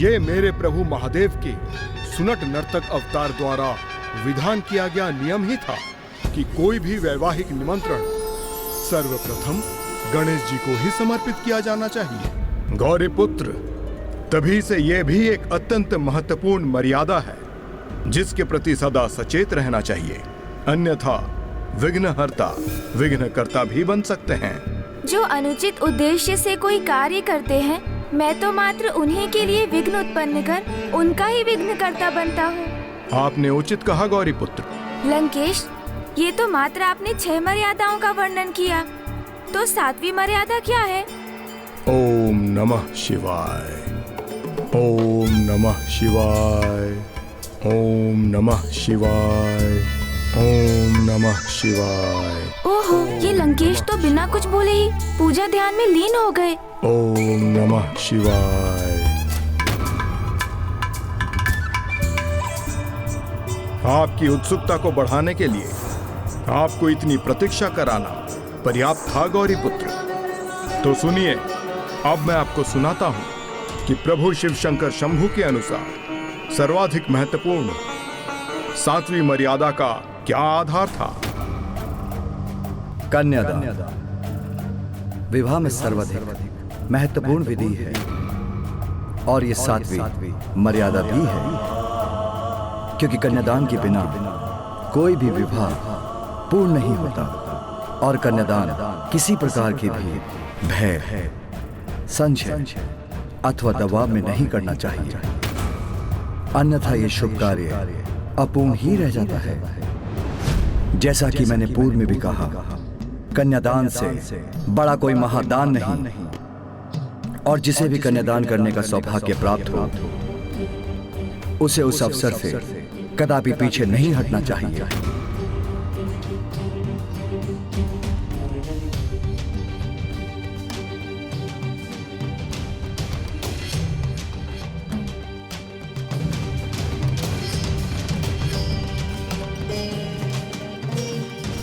ये मेरे प्रभु महादेव के सुनट नर्तक अवतार द्वारा विधान किया गया नियम ही था कि कोई भी वैवाहिक निमंत्रण सर्वप्रथम गणेश जी को ही समर्पित किया जाना चाहिए। गौरी पुत्र, तभी से यह भी एक अत्यंत महत्वपूर्ण मर्यादा है जिसके प्रति सदा सचेत रहना चाहिए, अन्यथा विघ्नहर्ता विघ्नकर्ता भी बन सकते हैं। जो अनुचित उद्देश्य से कोई कार्य करते हैं, मैं तो मात्र उन्हीं के लिए विघ्न उत्पन्न कर उनका ही विघ्नकर्ता बनता हूँ। आपने उचित कहा गौरी पुत्र। लंकेश, ये तो मात्र आपने 6 मर्यादाओं का वर्णन किया, तो 7वीं मर्यादा क्या है? ओम नमः शिवाय, ओम नमः शिवाय, ओम नमः शिवाय, ओम नमः शिवाय। ओहो, ये लंकेश तो बिना कुछ बोले ही पूजा ध्यान में लीन हो गए। ओम नमः शिवाय। आपकी उत्सुकता को बढ़ाने के लिए आपको इतनी प्रतीक्षा कराना पर्याप्त था गौरी पुत्र। तो सुनिए, अब मैं आपको सुनाता हूं कि प्रभु शिव शंकर शंभु के अनुसार सर्वाधिक महत्वपूर्ण 7वीं मर्यादा का क्या आधार था। कन्यादान विवाह में सर्वाधिक महत्वपूर्ण विधि है और ये 7वीं मर्यादा भी है, क्योंकि कन्यादान के बिना कोई भी विवाह पूर्ण नहीं होता और कन्यादान किसी प्रकार के भी भय, संशय अथवा दबाव में नहीं करना चाहिए, अन्यथा ये शुभ कार्य अपूर्ण ही रह जाता है। जैसा कि मैंने पूर्व में भी कहा, कन्यादान से बड़ा कोई महादान नहीं, और जिसे भी कन्यादान करने का सौभाग्य प्राप्त हो उसे उस अवसर से कदापि पीछे नहीं हटना चाहिए।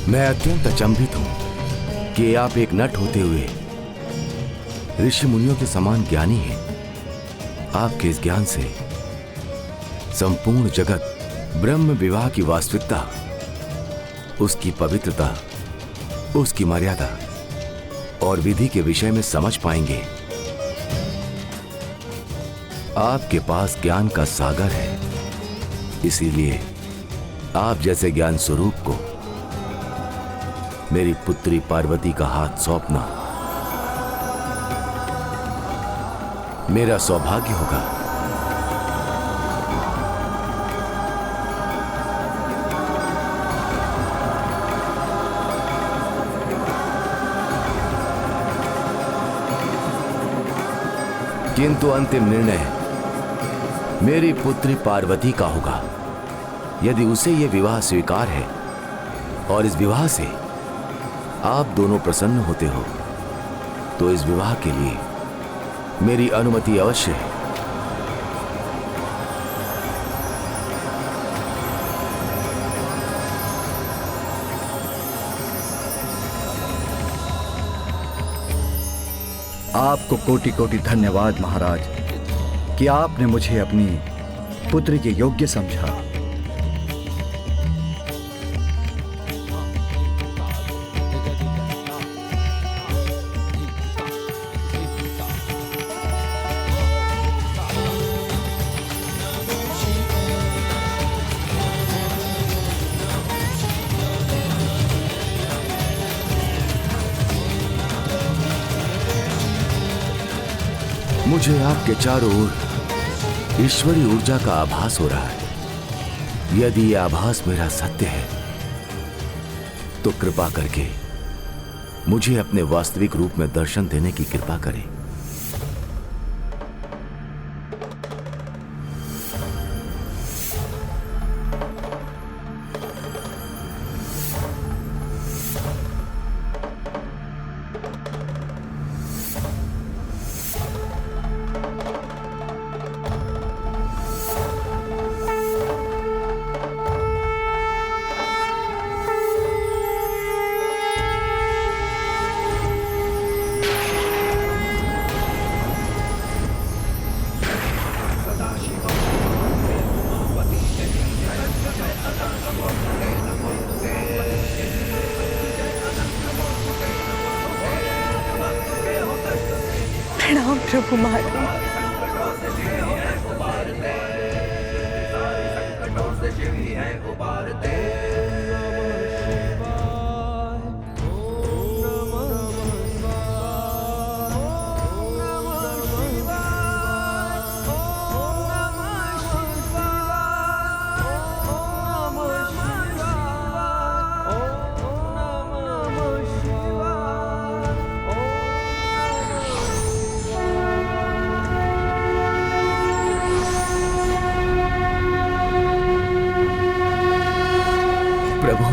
मैं अत्यंत अचंभित हूं कि आप एक नट होते हुए ऋषि मुनियों के समान ज्ञानी हैं। आपके इस ज्ञान से संपूर्ण जगत ब्रह्म विवाह की वास्तविकता, उसकी पवित्रता, उसकी मर्यादा और विधि के विषय में समझ पाएंगे। आपके पास ज्ञान का सागर है, इसीलिए आप जैसे ज्ञान स्वरूप को मेरी पुत्री पार्वती का हाथ सौंपना मेरा सौभाग्य होगा। किंतु अंतिम निर्णय मेरी पुत्री पार्वती का होगा। यदि उसे यह विवाह स्वीकार है और इस विवाह से आप दोनों प्रसन्न होते हो, तो इस विवाह के लिए मेरी अनुमति अवश्य है। आपको कोटि कोटि धन्यवाद महाराज कि आपने मुझे अपनी पुत्री के योग्य समझा। मुझे आपके चारों ओर ईश्वरी ऊर्जा का आभास हो रहा है। यदि यह आभास मेरा सत्य है, तो कृपा करके मुझे अपने वास्तविक रूप में दर्शन देने की कृपा करें। प्रणाम प्रभु महाराज। प्रभु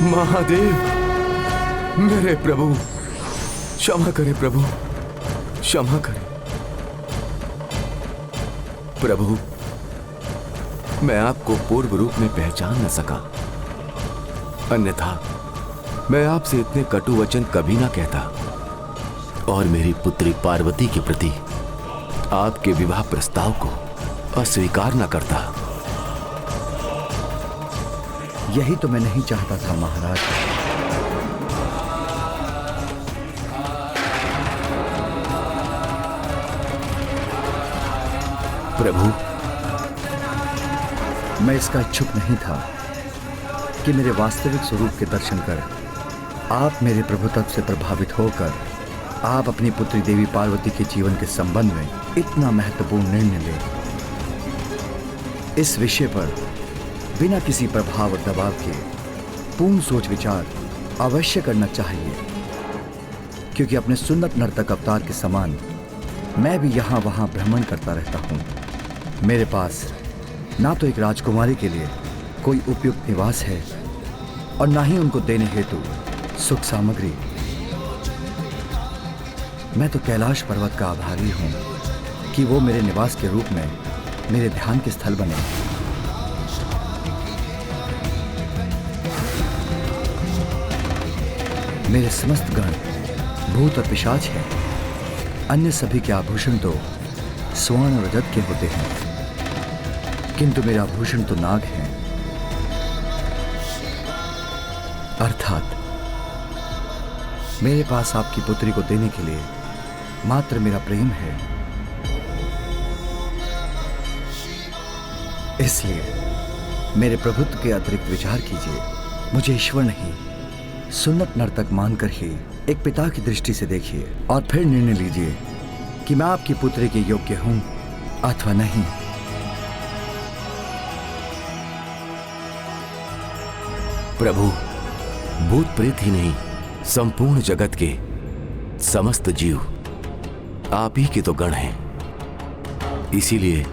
महादेव, मेरे प्रभु क्षमा करें प्रभु, क्षमा करें प्रभु। मैं आपको पूर्व रूप में पहचान न सका, अन्यथा मैं आपसे इतने कटु वचन कभी ना कहता और मेरी पुत्री पार्वती के प्रति आपके विवाह प्रस्ताव को अस्वीकार न करता। यही तो मैं नहीं चाहता था महाराज। प्रभु, मैं इसका इच्छुक नहीं था कि मेरे वास्तविक स्वरूप के दर्शन कर आप मेरे प्रभुत्व से प्रभावित होकर आप अपनी पुत्री देवी पार्वती के जीवन के संबंध में इतना महत्वपूर्ण निर्णय लें। इस विषय पर बिना किसी प्रभाव और दबाव के पूर्ण सोच विचार अवश्य करना चाहिए, क्योंकि अपने सुन्नत नर्तक अवतार के समान मैं भी यहाँ वहाँ भ्रमण करता रहता हूँ। मेरे पास ना तो एक राजकुमारी के लिए कोई उपयुक्त निवास है और ना ही उनको देने हेतु सुख सामग्री। मैं तो कैलाश पर्वत का आभारी हूँ कि वो मेरे निवास के रूप में मेरे ध्यान के स्थल बने। मेरे समस्त गण भूत और पिशाच हैं। अन्य सभी के आभूषण तो स्वर्ण और रजत के होते हैं, किंतु मेरा आभूषण तो नाग है। अर्थात मेरे पास आपकी पुत्री को देने के लिए मात्र मेरा प्रेम है। इसलिए मेरे प्रभुत्व के अतिरिक्त विचार कीजिए। मुझे ईश्वर नहीं, सुन्नत नर्तक मानकर ही एक पिता की दृष्टि से देखिए और फिर निर्णय लीजिए कि मैं आपकी पुत्री के योग्य हूं अथवा नहीं। प्रभु, भूत प्रेत ही नहीं, संपूर्ण जगत के समस्त जीव आप ही के तो गण हैं। इसीलिए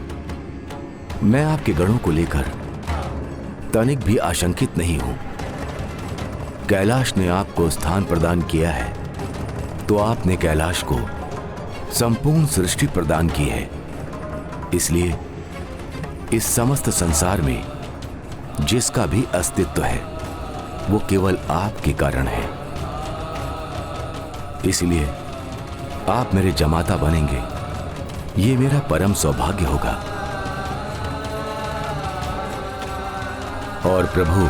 मैं आपके गणों को लेकर तनिक भी आशंकित नहीं हूं। कैलाश ने आपको स्थान प्रदान किया है तो आपने कैलाश को संपूर्ण सृष्टि प्रदान की है। इसलिए इस समस्त संसार में जिसका भी अस्तित्व है वो केवल आपके कारण है। इसलिए आप मेरे जमाता बनेंगे, ये मेरा परम सौभाग्य होगा। और प्रभु,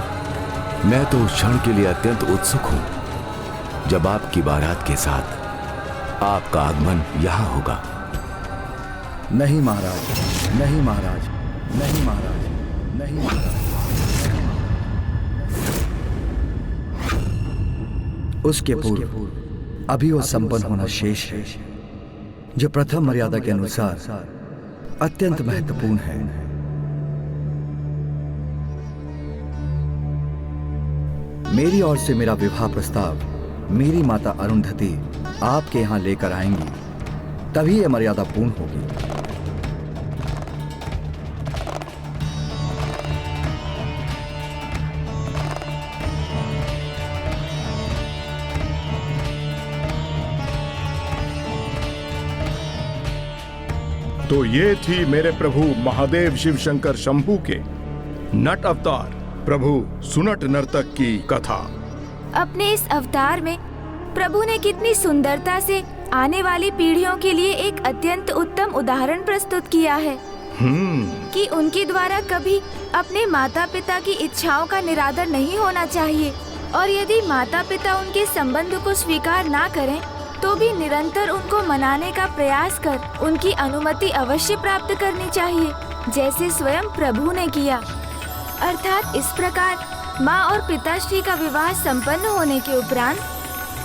मैं तो उस क्षण के लिए अत्यंत उत्सुक हूं जब आपकी बारात के साथ आपका आगमन यहां होगा। नहीं महाराज, नहीं महाराज, नहीं महाराज, नहीं महाराज। उसके पूर्व अभी वो संपन्न होना शेष है, जो प्रथम मर्यादा के अनुसार अत्यंत महत्वपूर्ण है। मेरी ओर से मेरा विवाह प्रस्ताव मेरी माता अरुंधति आपके यहां लेकर आएंगी, तभी यह मर्यादा पूर्ण होगी। तो ये थी मेरे प्रभु महादेव शिव शंकर शंभू के नट अवतार प्रभु सुनट नर्तक की कथा। अपने इस अवतार में प्रभु ने कितनी सुंदरता से आने वाली पीढ़ियों के लिए एक अत्यंत उत्तम उदाहरण प्रस्तुत किया है कि उनके द्वारा कभी अपने माता पिता की इच्छाओं का निरादर नहीं होना चाहिए, और यदि माता पिता उनके संबंध को स्वीकार ना करें तो भी निरंतर उनको मनाने का प्रयास कर उनकी अनुमति अवश्य प्राप्त करनी चाहिए, जैसे स्वयं प्रभु ने किया। अर्थात इस प्रकार माँ और पिताश्री का विवाह संपन्न होने के उपरांत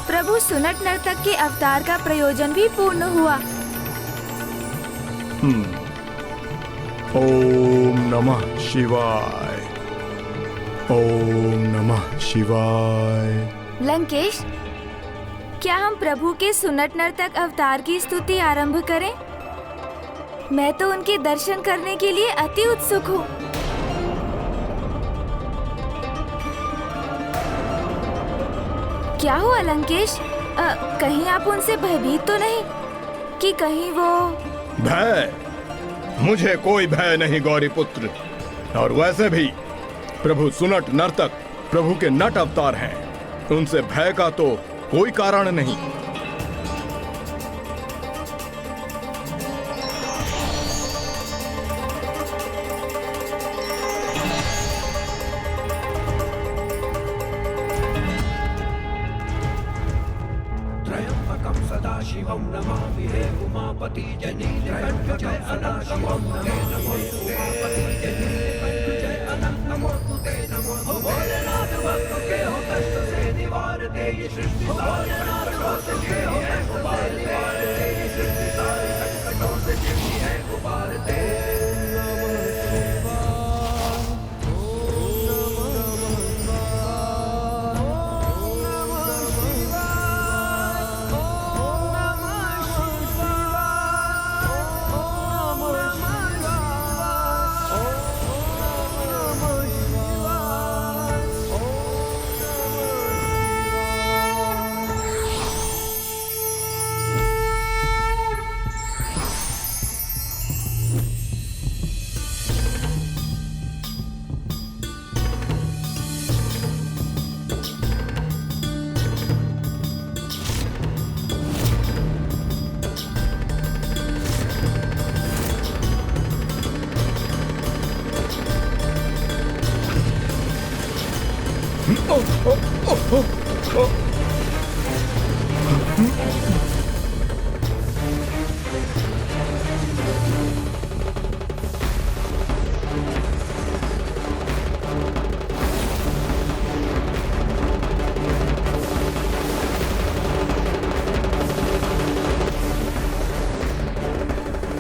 प्रभु सुनट नर्तक के अवतार का प्रयोजन भी पूर्ण हुआ। ओम नमः शिवाय, ओम नमः शिवाय। लंकेश, क्या हम प्रभु के सुनट नर्तक अवतार की स्तुति आरंभ करें? मैं तो उनके दर्शन करने के लिए अति उत्सुक हूँ। क्या हुआ लंकेश? कहीं आप उनसे भयभीत तो नहीं कि कहीं वो? भय? मुझे कोई भय नहीं गौरी पुत्र, और वैसे भी प्रभु सुनट नर्तक प्रभु के नट अवतार हैं, उनसे भय का तो कोई कारण नहीं।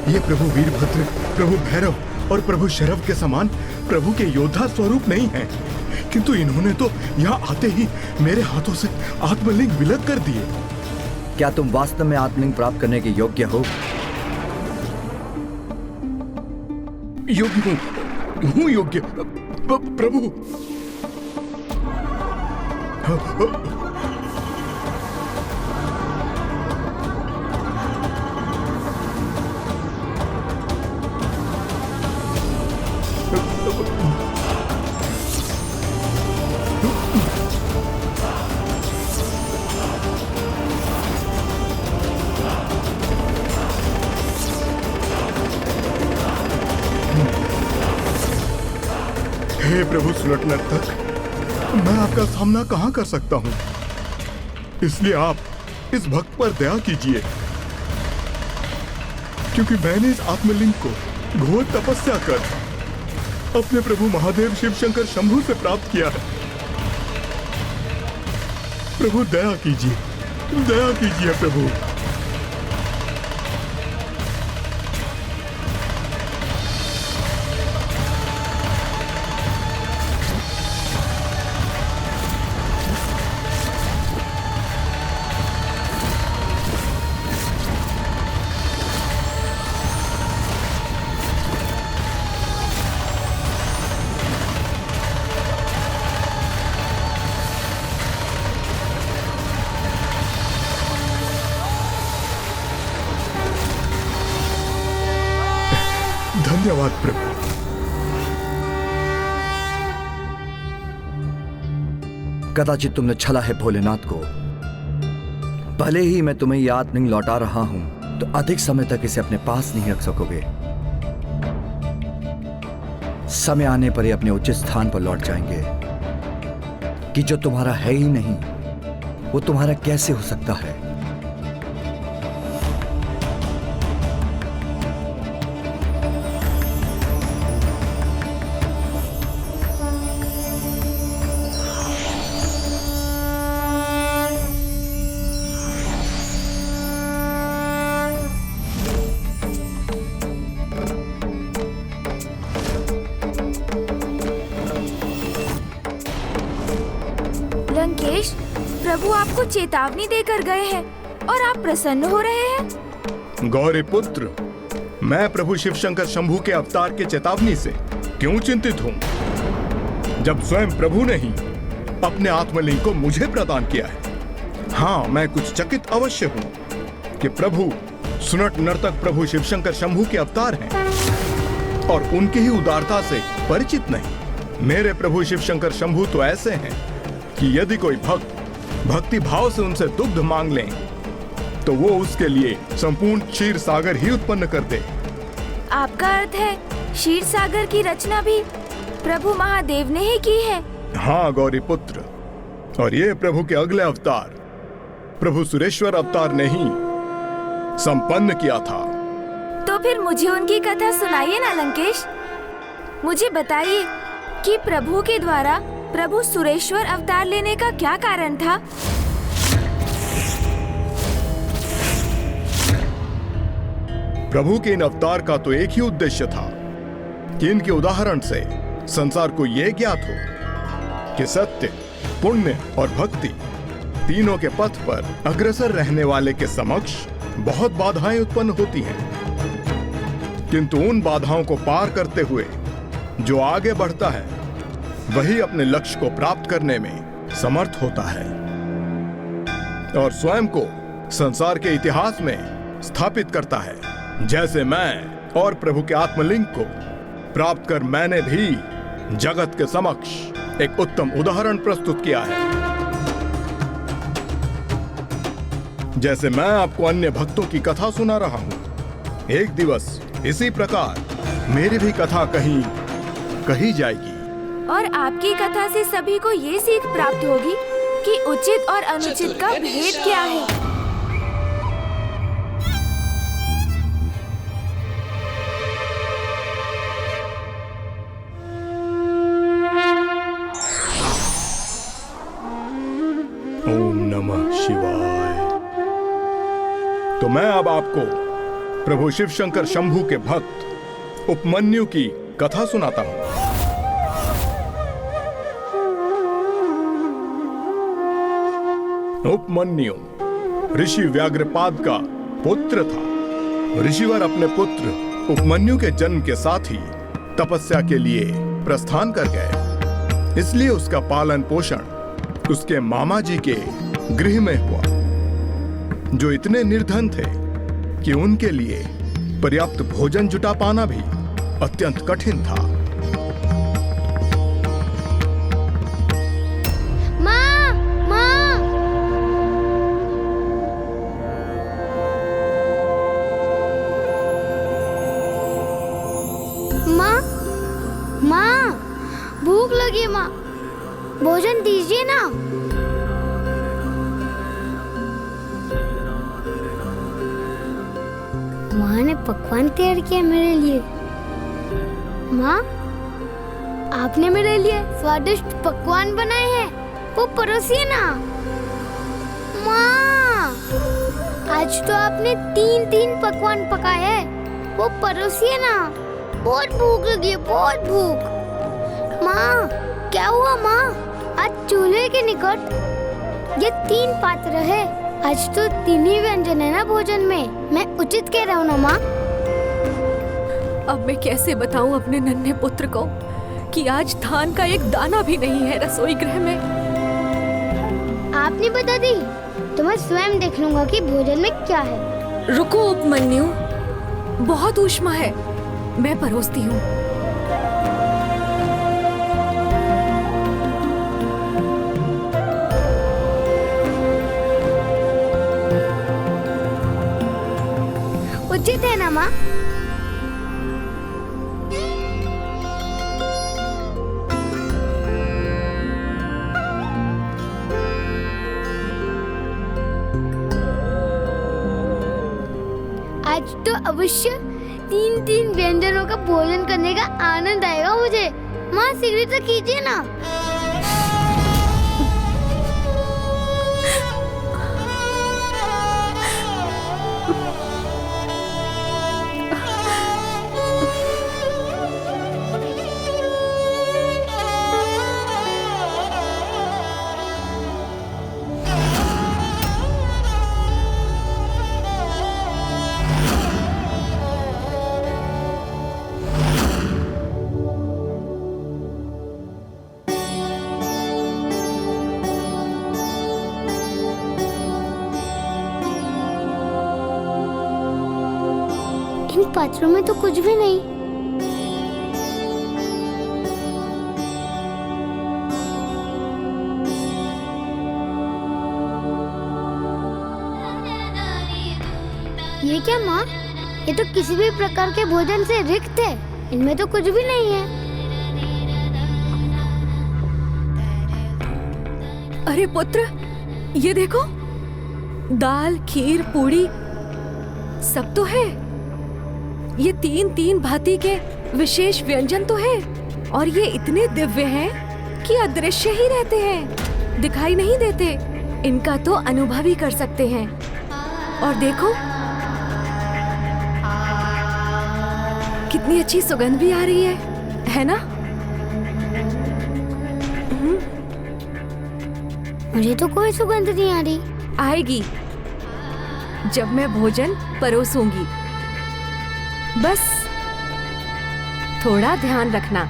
ये प्रभु वीरभद्र, प्रभु भैरव और प्रभु शरव के समान प्रभु के योद्धा स्वरूप नहीं हैं, किंतु इन्होंने तो यहाँ आते ही मेरे हाथों से आत्मलिंग विलग कर दिए। क्या तुम वास्तव में आत्मलिंग प्राप्त करने के योग्य हो? योग्य हूँ योग्य प्रभु। हे प्रभु सुनट नर्तक, मैं आपका सामना कहां कर सकता हूं, इसलिए आप इस भक्त पर दया कीजिए, क्योंकि मैंने इस आत्मलिंग को घोर तपस्या कर अपने प्रभु महादेव शिव शंकर शंभु से प्राप्त किया है। प्रभु दया कीजिए प्रभु। धन्यवाद प्रभु। कदाचित तुमने छला है भोलेनाथ को, भले ही मैं तुम्हें ये आत्मलिंग लौटा रहा हूं, तो अधिक समय तक इसे अपने पास नहीं रख सकोगे। समय आने पर ये अपने उचित स्थान पर लौट जाएंगे। कि जो तुम्हारा है ही नहीं, वो तुम्हारा कैसे हो सकता है? लंकेश, प्रभु आपको चेतावनी देकर गए हैं और आप प्रसन्न हो रहे हैं। गौरी पुत्र, मैं प्रभु शिव शंकर शंभू के अवतार के चेतावनी से क्यों चिंतित हूँ, जब स्वयं प्रभु ने ही अपने आत्मलिंग को मुझे प्रदान किया है। हाँ, मैं कुछ चकित अवश्य हूँ कि प्रभु सुनट नर्तक प्रभु शिव शंकर शंभू के अवतार हैं और उनकी ही उदारता से परिचित नहीं। मेरे प्रभु शिव शंकर शंभू तो ऐसे हैं कि यदि कोई भक्त भक्ति भाव से उनसे दुग्ध मांग लें तो वो उसके लिए संपूर्ण क्षीर सागर ही उत्पन्न कर दे। आपका अर्थ है क्षीर सागर की रचना भी प्रभु महादेव ने ही की है? हाँ गौरी पुत्र, और ये प्रभु के अगले अवतार प्रभु सुरेश्वर अवतार ने ही संपन्न किया था। तो फिर मुझे उनकी कथा सुनाइए ना लंकेश। मुझे बताइए कि प्रभु के द्वारा प्रभु सुरेश्वर अवतार लेने का क्या कारण था? प्रभु के इन अवतार का तो एक ही उद्देश्य था कि इनके उदाहरण से संसार को यह ज्ञात हो कि सत्य, पुण्य और भक्ति तीनों के पथ पर अग्रसर रहने वाले के समक्ष बहुत बाधाएं उत्पन्न होती हैं, किंतु उन बाधाओं को पार करते हुए जो आगे बढ़ता है वही अपने लक्ष्य को प्राप्त करने में समर्थ होता है और स्वयं को संसार के इतिहास में स्थापित करता है। जैसे मैं और प्रभु के आत्मलिंग को प्राप्त कर मैंने भी जगत के समक्ष एक उत्तम उदाहरण प्रस्तुत किया है। जैसे मैं आपको अन्य भक्तों की कथा सुना रहा हूं, एक दिवस इसी प्रकार मेरी भी कथा कहीं कही जाएगी और आपकी कथा से सभी को ये सीख प्राप्त होगी कि उचित और अनुचित का भेद क्या है। ओम नमः शिवाय। तो मैं अब आपको प्रभु शिव शंकर शंभू के भक्त उपमन्यु की कथा सुनाता हूं। उपमन्यु ऋषि व्याघ्रपाद का पुत्र था। ऋषिवर अपने पुत्र उपमन्यु के जन्म के साथ ही तपस्या के लिए प्रस्थान कर गए, इसलिए उसका पालन पोषण उसके मामा जी के गृह में हुआ, जो इतने निर्धन थे कि उनके लिए पर्याप्त भोजन जुटा पाना भी अत्यंत कठिन था। भूख लगी माँ, भोजन दीजिए ना। माँ ने पकवान तैयार किया मेरे लिए। माँ, आपने मेरे लिए स्वादिष्ट पकवान बनाए हैं, वो परोसिए ना। माँ, आज तो आपने 3 पकवान पकाए हैं, वो परोसिए ना। बहुत भूख लगी है, बहुत भूख। माँ, क्या हुआ माँ? आज चूल्हे के निकट ये 3 पात्र है, आज तो 3 ही व्यंजन है ना भोजन में। मैं उचित कह रहा हूँ ना माँ? अब मैं कैसे बताऊं अपने नन्हे पुत्र को कि आज धान का एक दाना भी नहीं है रसोई गृह में। आपने बता दी तो मैं स्वयं देख लूंगा कि भोजन में क्या है। रुको उपमन्यु, बहुत ऊष्मा है, मैं परोसती हूँ। निश्चित है ना माँ? आज तो अवश्य 3 व्यंजनों का भोजन करने का आनंद आएगा मुझे। माँ शीघ्र से कीजिए ना। इन पात्रों में तो कुछ भी नहीं। ये क्या माँ? ये तो किसी भी प्रकार के भोजन से रिक्त है। इनमें तो कुछ भी नहीं है। अरे पुत्र, ये देखो, दाल, खीर, पूड़ी सब तो है। ये 3 भांति के विशेष व्यंजन तो है, और ये इतने दिव्य हैं कि अदृश्य ही रहते हैं, दिखाई नहीं देते। इनका तो अनुभव ही कर सकते हैं। और देखो, कितनी अच्छी सुगंध भी आ रही है ना? मुझे तो कोई सुगंध नहीं आ रही। आएगी जब मैं भोजन परोसूंगी। बस थोड़ा ध्यान रखना।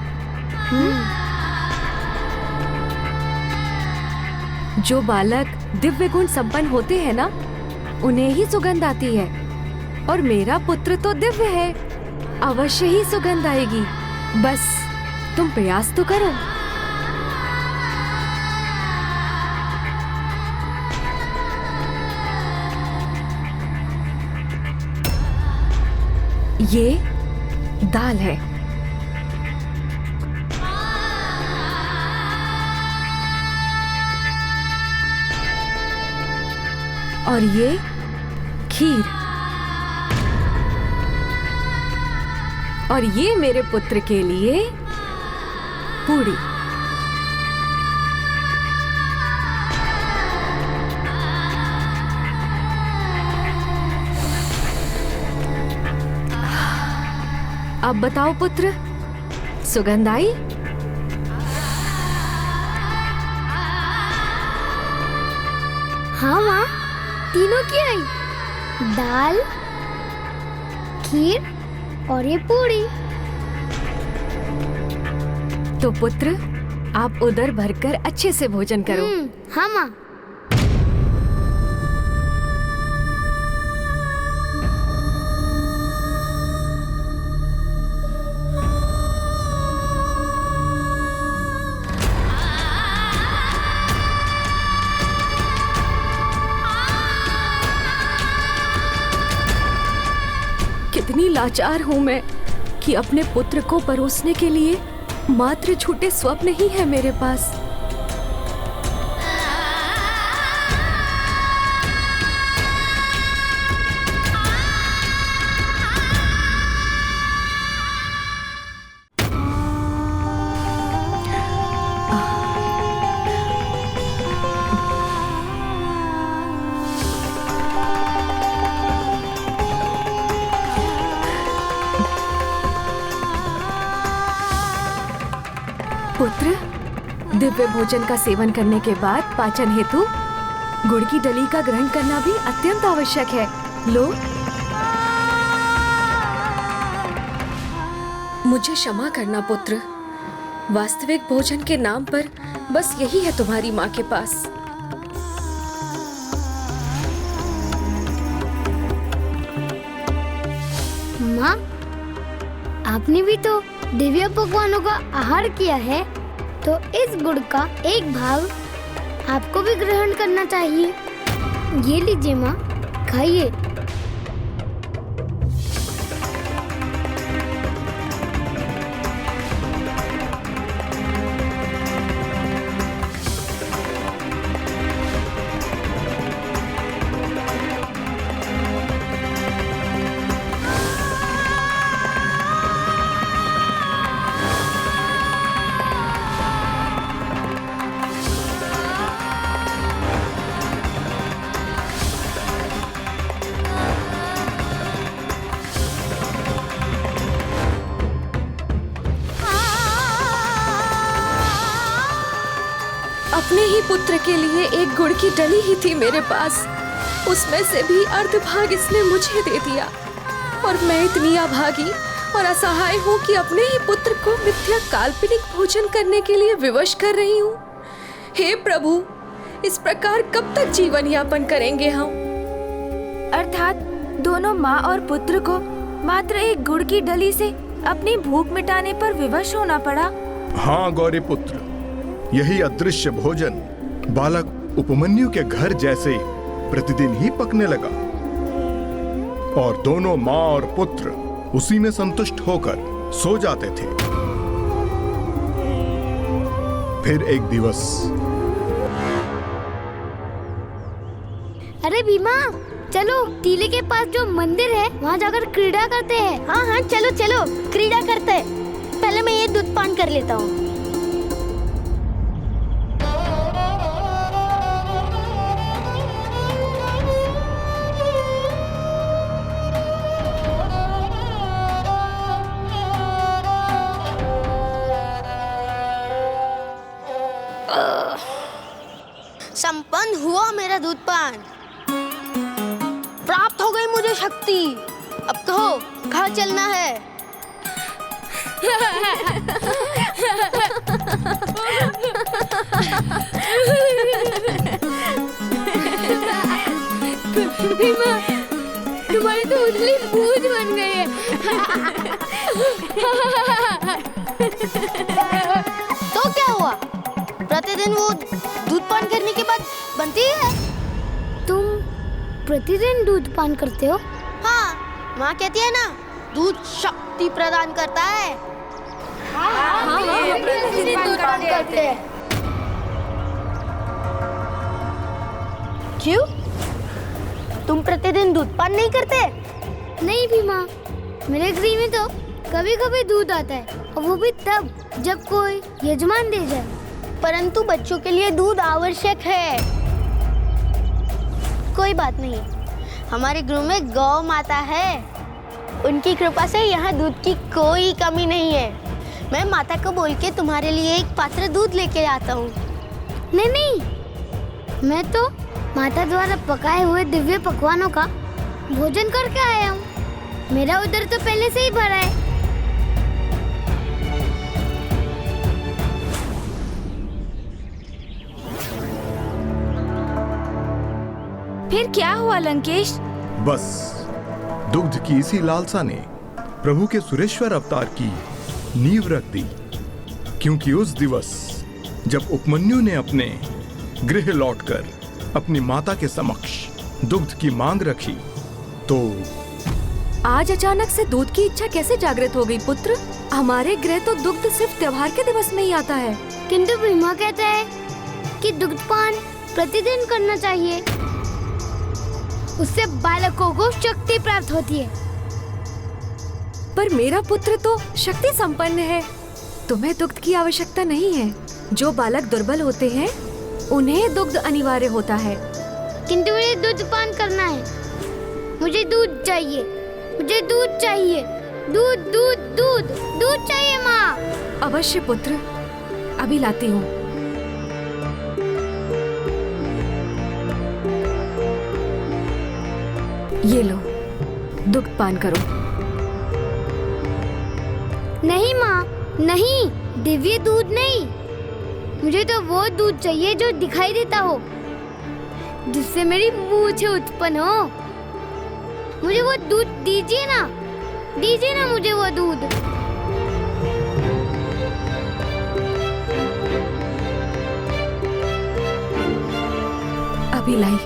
जो बालक दिव्य गुण संपन्न होते हैं ना, उन्हें ही सुगंध आती है। और मेरा पुत्र तो दिव्य है, अवश्य ही सुगंध आएगी। बस तुम प्रयास तो करो। ये दाल है। और ये खीर। और ये मेरे पुत्र के लिए पूड़ी। अब बताओ पुत्र, सुगंध आई? हाँ माँ, तीनों की आई। दाल, खीर और ये पूड़ी। तो पुत्र, आप उदर भरकर अच्छे से भोजन करो। हाँ माँ। कितनी लाचार हूँ मैं कि अपने पुत्र को परोसने के लिए मात्र झूठे स्वप्न ही है मेरे पास। पुत्र, दिव्य भोजन का सेवन करने के बाद पाचन हेतु गुड़ की डली का ग्रहण करना भी अत्यंत आवश्यक है। लो। मुझे क्षमा करना पुत्र, वास्तविक भोजन के नाम पर बस यही है तुम्हारी माँ के पास। माँ, आपने भी तो दिव्य पकवानों का आहार किया है, तो इस गुड़ का एक भाग आपको भी ग्रहण करना चाहिए। ये लीजिए माँ, खाइए। अपने ही पुत्र के लिए एक गुड़ की डली ही थी मेरे पास, उसमें से भी अर्धभाग इसने मुझे दे दिया। और मैं इतनी अभागी और असहाय हूँ कि अपने ही पुत्र को मिथ्या काल्पनिक भोजन करने के लिए विवश कर रही हूँ। हे प्रभु, इस प्रकार कब तक जीवन यापन करेंगे हम? अर्थात दोनों माँ और पुत्र को मात्र एक गुड़ की डली से अपनी भूख मिटाने पर विवश होना पड़ा। हाँ गौरी पुत्र, यही अदृश्य भोजन बालक उपमन्यु के घर जैसे प्रतिदिन ही पकने लगा और दोनों माँ और पुत्र उसी में संतुष्ट होकर सो जाते थे। फिर एक दिवस, अरे भीमा, चलो टीले के पास जो मंदिर है वहाँ जाकर क्रीड़ा करते हैं। हाँ हाँ चलो चलो क्रीड़ा करते हैं। पहले मैं ये दूध पान कर लेता हूँ। संपन्न हुआ मेरा दूध पान, प्राप्त हो गई मुझे शक्ति। अब कहो कहाँ चलना है? भीमा, तुम्हारी तो उजली पूंछ बन गई है। तो क्या हुआ? प्रतिदिन वो दूध पान करने के बाद बनती है। तुम प्रतिदिन दूध पान करते हो? हाँ, माँ कहती है ना, दूध शक्ति प्रदान करता है। हाँ, प्रतिदिन दूध पान करते हैं। क्यों? तुम प्रतिदिन दूध पान नहीं करते? नहीं भीमा, मेरे गृह में तो कभी कभी दूध आता है, और वो भी तब जब कोई यजमान दे जाए। परंतु बच्चों के लिए दूध आवश्यक है। कोई बात नहीं, हमारे गृह में गौ माता है, उनकी कृपा से यहाँ दूध की कोई कमी नहीं है। मैं माता को बोल के तुम्हारे लिए एक पात्र दूध लेके आता हूँ। नहीं नहीं, मैं तो माता द्वारा पकाए हुए दिव्य पकवानों का भोजन करके आया हूँ। मेरा उधर तो पहले से ही भरा है। फिर क्या हुआ लंकेश? बस दुग्ध की इसी लालसा ने प्रभु के सुरेश्वर अवतार की नींव रख दी। क्योंकि उस दिवस जब उपमन्यु ने अपने गृह लौटकर अपनी माता के समक्ष दुग्ध की मांग रखी, तो आज अचानक से दूध की इच्छा कैसे जागृत हो गई पुत्र? हमारे गृह तो दुग्ध सिर्फ त्योहार के दिवस में ही आता है। किंतु भीमा कहता है कि दुग्ध पान प्रतिदिन करना चाहिए, उससे बालकों को शक्ति प्राप्त होती है। पर मेरा पुत्र तो शक्ति संपन्न है, तुम्हें दुग्ध की आवश्यकता नहीं है। जो बालक दुर्बल होते हैं उन्हें दुग्ध अनिवार्य होता है। किंतु मुझे दूध पान करना है, मुझे दूध चाहिए, मुझे दूध चाहिए, दूध दूध दूध दूध चाहिए माँ। अवश्य पुत्र, अभी लाती हूँ। ये लो, दुग्ध पान करो। नहीं माँ, नहीं, दिव्य दूध नहीं, मुझे तो वो दूध चाहिए जो दिखाई देता हो, जिससे मेरी मूछें उत्पन्न हो। मुझे वो दूध दीजिए ना, दीजिए ना मुझे वो दूध। अभी लाई।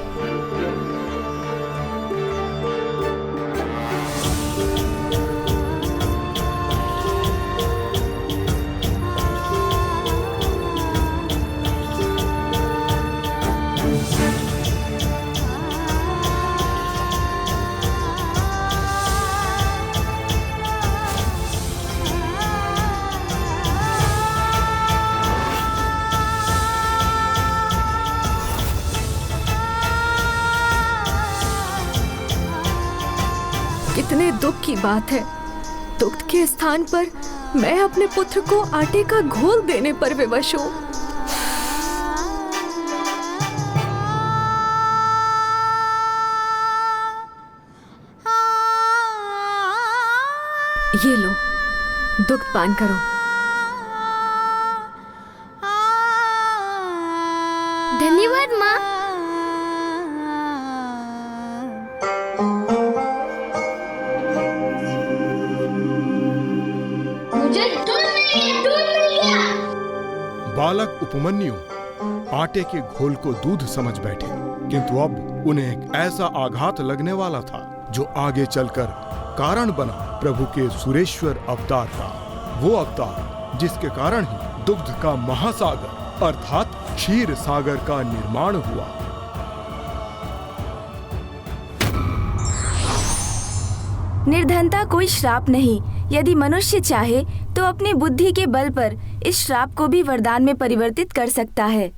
कितने दुख की बात है, दुग्ध के स्थान पर मैं अपने पुत्र को आटे का घोल देने पर विवश हूँ। ये लो, दुग्ध पान करो। धन्यवाद माँ। मुझे दूध मिल गया। बालक उपमन्यु आटे के घोल को दूध समझ बैठे, किंतु अब उन्हें एक ऐसा आघात लगने वाला था जो आगे चलकर कारण बना प्रभु के सुरेश्वर अवतार का। वो अवतार जिसके कारण ही दुग्ध का महासागर अर्थात क्षीर सागर का निर्माण हुआ। निर्धनता कोई श्राप नहीं। यदि मनुष्य चाहे तो अपनी बुद्धि के बल पर इस श्राप को भी वरदान में परिवर्तित कर सकता है।